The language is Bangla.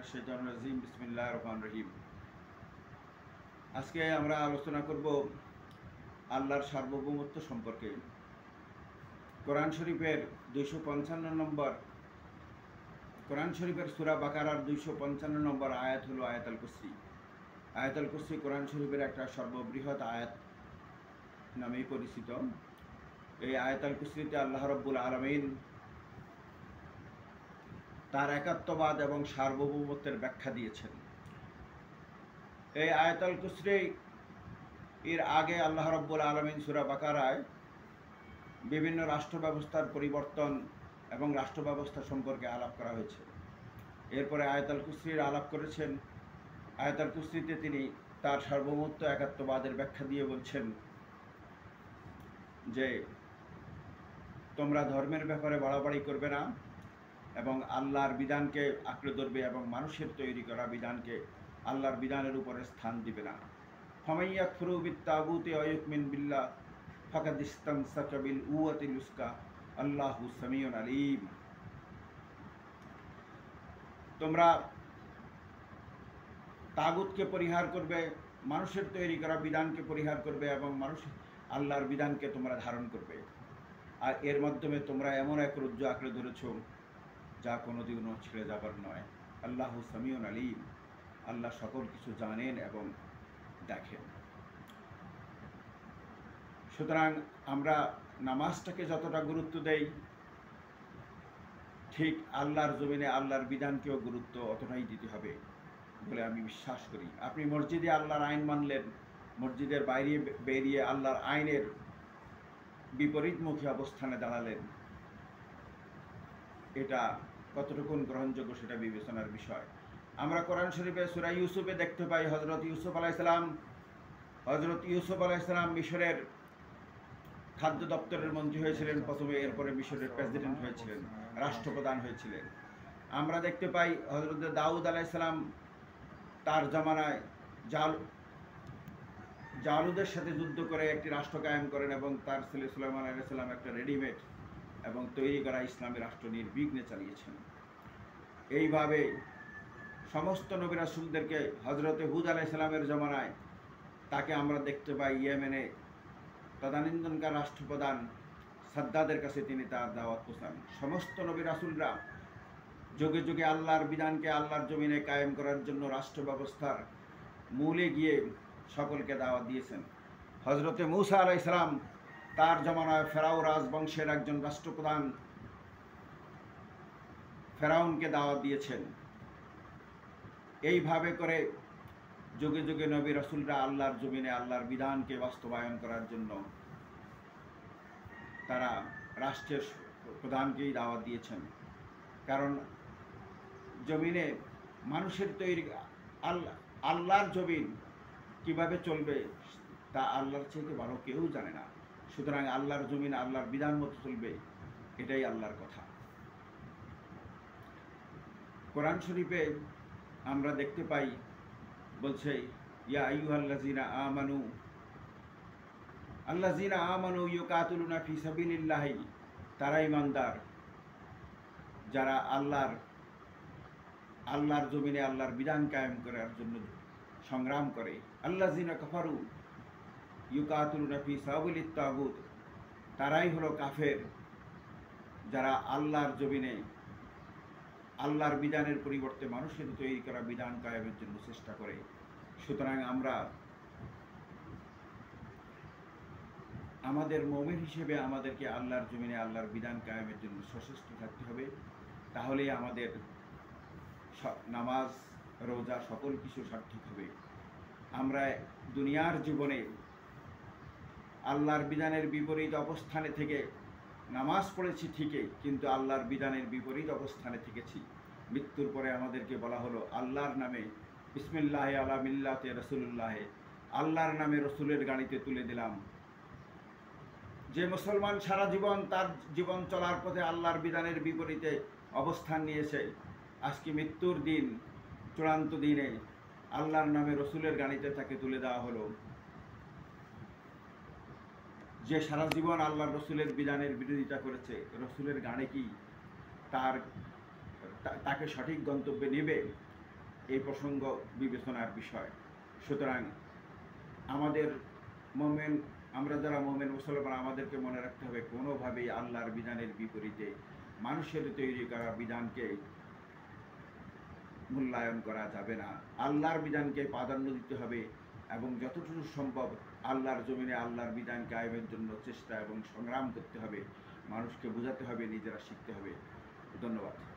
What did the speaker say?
শাইতানির রাজিম বিসমিল্লাহির রহমানির রহিম। আজকে আমরা আলোচনা করব আল্লাহর সার্বভৌমত্ব সম্পর্কে। কোরআন শরীফের 255 নম্বর কোরআন শরীফের সূরা বাকারার 255 নম্বর আয়াত হলো আয়াতুল কুরসি। আয়াতুল কুরসি কোরআন শরীফের একটা সর্ববৃহৎ আয়াত নামেই পরিচিত। এই আয়াতুল কুরসিতে আল্লাহ রাব্বুল আলামিন তার একাত্মবাদ এবং সার্বভৌমত্বের ব্যাখ্যা দিয়েছেন। এই আয়াতুল কুরসি এর আগে আল্লাহ রাব্বুল আলামিন সূরা বাকারায় বিভিন্ন রাষ্ট্র ব্যবস্থার পরিবর্তন এবং রাষ্ট্র ব্যবস্থা সম্পর্কে আলাপ করা হয়েছে। এরপরে আয়াতুল কুরসির আলাপ করেছেন। আয়াতুল কুরসিতে তিনি তার সার্বভৌমত্ব একাত্মবাদের ব্যাখ্যা দিয়ে বলছেন যে তোমরা ধর্মের ব্যাপারে বাড়াবাড়ি করবে না এবং আল্লাহর বিধানকে আঁকড়ে ধরবে এবং মানুষের তৈরি করা বিধানকে আল্লাহর বিধানের উপরে স্থান দিবে না। ফামাইয়াকফুরু বিত্তাগুতি ওয়া ইউমিন বিল্লাহ ফাকাদ ইসতামসাকা বিল উওয়াতিল উসকা আল্লাহু সামিউন আলিম। তোমরা তাগুতকে পরিহার করবে, মানুষের তৈরি করা বিধানকে পরিহার করবে এবং আল্লাহর বিধানকে তোমরা ধারণ করবে। আর এর মাধ্যমে তোমরা এমন এক রজ্জু আঁকড়ে ধরেছ যা কোনোদিনও ছেড়ে যাবার নয়। আল্লাহু সামিউন আলিম, আল্লাহ সকল কিছু জানেন এবং দেখেন। সুতরাং আমরা নামাজটাকে যতটা গুরুত্ব দেই, ঠিক আল্লাহর জমিনে আল্লাহর বিধানকেও গুরুত্ব অতটাই দিতে হবে বলে আমি বিশ্বাস করি। আপনি মসজিদে আল্লাহর আইন মানলেন, মসজিদের বাইরে বেরিয়ে আল্লাহর আইনের বিপরীতমুখী অবস্থানে দাঁড়ালেন, এটা কতটুকু গ্রহণযোগ্য সেটা বিবেচনার বিষয়। আমরা কোরআন শরীফে সূরা ইউসুফে দেখতে পাই হযরত ইউসুফ আলাইহিস সালাম মিশরের খাদ্য দপ্তরের মন্ত্রী হয়েছিলেন প্রথমে, এরপরে মিশরের প্রেসিডেন্ট হয়েছিলেন, রাষ্ট্রপ্রধান হয়েছিলেন। আমরা দেখতে পাই হযরত দাউদ আলাইহিস সালাম তার জামানায় জালুদের সাথে যুদ্ধ করে একটি রাষ্ট্র কায়েম করেন এবং তার ছেলে সুলাইমান আলাইহিস সালাম একটা রেডিমেড এবং তৈরি করা ইসলামী রাষ্ট্র নির্বিঘ্নে চালিয়েছেন। এইভাবে সমস্ত নবী রাসূলদেরকে হযরত হুদ আলাইহিস সালামের জামানায় তাকে আমরা দেখতে পাই ইয়েমেনে তদানীন্তনকার রাষ্ট্রপ্রধান সাদ্দাদের কাছে তিনি তার দাওয়াত পৌঁছান। সমস্ত নবী রাসূলরা যুগে যুগে আল্লাহর বিধানকে আল্লাহর জমিনে কায়েম করার জন্য রাষ্ট্র ব্যবস্থার মূলে গিয়ে সকলকে দাওয়াত দিয়েছেন। হযরতে মূসা আলাইহিস সালাম তার জামানায় ফেরাও রাজবংশের একজন রাষ্ট্রপ্রধান ফেরাউনকে দাওয়াত দিয়েছেন। এইভাবে করে যুগে যুগে নবী রাসূলরা আল্লাহর জমিনে আল্লাহর বিধানকে বাস্তবায়ন করার জন্য তারা রাষ্ট্রের প্রধানকেই দাওয়াত দিয়েছেন। কারণ জমিনে মানুষের তৈরি আল্লাহর জমিন কিভাবে চলবে তা আল্লাহর চাইতে ভালো কেউ জানে না। সুতরাং আল্লাহর জমিন আল্লাহর বিধান মতো চলবে, এটাই আল্লাহর কথা। কোরআন শরীফে আমরা দেখতে পাই বলছে ইয়া আইয়ুহাল্লাযীনা আমানু ইউকাতিলুনা ফি সাবিলিল্লাহি, তারা ঈমানদার যারা আল্লাহর জমিনে আল্লাহর বিধান কায়েম করার জন্য সংগ্রাম করে। আল্লাযীনা কাফারু ইউকাতিলুনা ফি সাবিলিত তাগুত, তারাই হলো কাফের যারা আল্লাহর জমিনে আল্লাহর বিধানের পরিবর্তে মানুষের তৈরি করা বিধান কায়েমের জন্য চেষ্টা করে। সুতরাং আমরা আমাদের মুমিন হিসেবে আমাদেরকে আল্লাহর জমিনে আল্লাহর বিধান কায়েমের জন্য সচেষ্ট থাকতে হবে। তাহলেই আমাদের নামাজ রোজা সকল কিছু সার্থক হবে। আমরা দুনিয়ার জীবনে আল্লাহর বিধানের বিপরীত অবস্থানে থেকে নামাজ পড়েছি ঠিকই, কিন্তু আল্লাহর বিধানের বিপরীত অবস্থানে থেকেছি। মৃত্যুর পরে আমাদেরকে বলা হলো আল্লাহর নামে বিসমিল্লাহি আলা মিল্লাতে রাসূলুল্লাহ, আল্লাহর নামে রসুলের গাড়িতে তুলে দিলাম। যে মুসলমান সারা জীবন তার জীবন চলার পথে আল্লাহর বিধানের বিপরীতে অবস্থান নিয়েছে, আজকে মৃত্যুর দিন চূড়ান্ত দিনে আল্লাহর নামে রসুলের গাড়িতে তাকে তুলে দেওয়া হলো। যে সারা জীবন আল্লাহর রসুলের বিধানের বিরোধিতা করেছে, রসুলের গানে কি তাকে সঠিক গন্তব্যে নেবে? এই প্রসঙ্গ বিবেচনার বিষয়। সুতরাং আমাদের মোমেন আমরা যারা মোমেন মুসলমান আমাদেরকে মনে রাখতে হবে কোনোভাবেই আল্লাহর বিধানের বিপরীতে মানুষের তৈরি করা বিধানকে মূল্যায়ন করা যাবে না। আল্লাহর বিধানকে প্রাধান্য দিতে হবে এবং যতটুকু সম্ভব আল্লাহর জমিনে আল্লাহর বিধান কায়েমের জন্য চেষ্টা এবং সংগ্রাম করতে হবে। মানুষকে বোঝাতে হবে, নিজেরা শিখতে হবে। ধন্যবাদ।